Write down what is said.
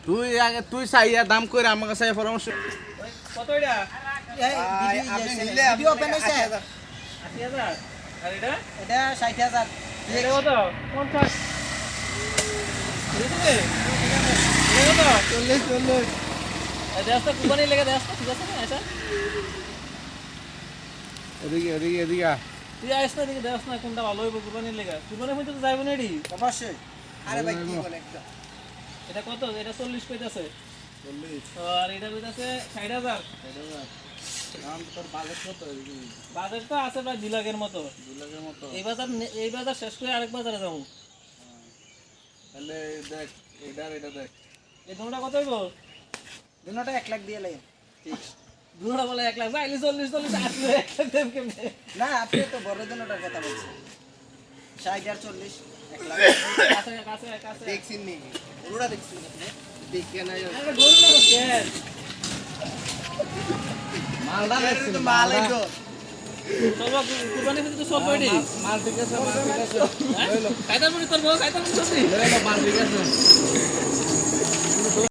তুই আগে তুই চাইয়া দাম করে আমার কাছে পরামর্শ কত এটা ভিডিও ওপেন হইছে 80000 আর এটা এটা 60000 এটা কত 50 বুঝলি এটা কত 40 এই দেশটা কুরবানি লেগে দেশটা ঠিক আছে না এটা এদিকে এদিকে এদিকে তুই আইস না দিকে দেশ না কোনটা ভালো হইব কুরবানি লেগে কুরবানি হইতে তো যাইব না এডি অবশ্যই আরে ভাই কি বলে একটা এটা কত এটা 40 কইতাছে 40 আর এটা কইতাছে 60000 দাম তোর বাজেট কত বাজার তো আছে প্রায় 2 লাখের মতো 2 লাখের মতো এই বাজার শেষ করে আরেক বাজারে যাবো তাহলে দেখ এটা দেখ এই দুটোটা কত হইব দুটোটা 1 লাখ দিয়ে লাগে ঠিক দুটোটা বলে 1 লাখ যাইলে 40 আসলে 1 লাখ দেব কেমনে না আপনি তো বড় দুটোটার কথা বলছেন 60 আর 40 1 লাখ কাছে কাছে কাছে দেখছিন নি পুরোটা দেখছিন দেখে না আরে গোল না কেন মালদা দেখছিস মাল আইতো চলবা কুরবানি হইতে তো চলবা এডি মাল ঠিক আছে কাইতার মনি তোর বউ কাইতার মনি সবজি মাল ঠিক আছে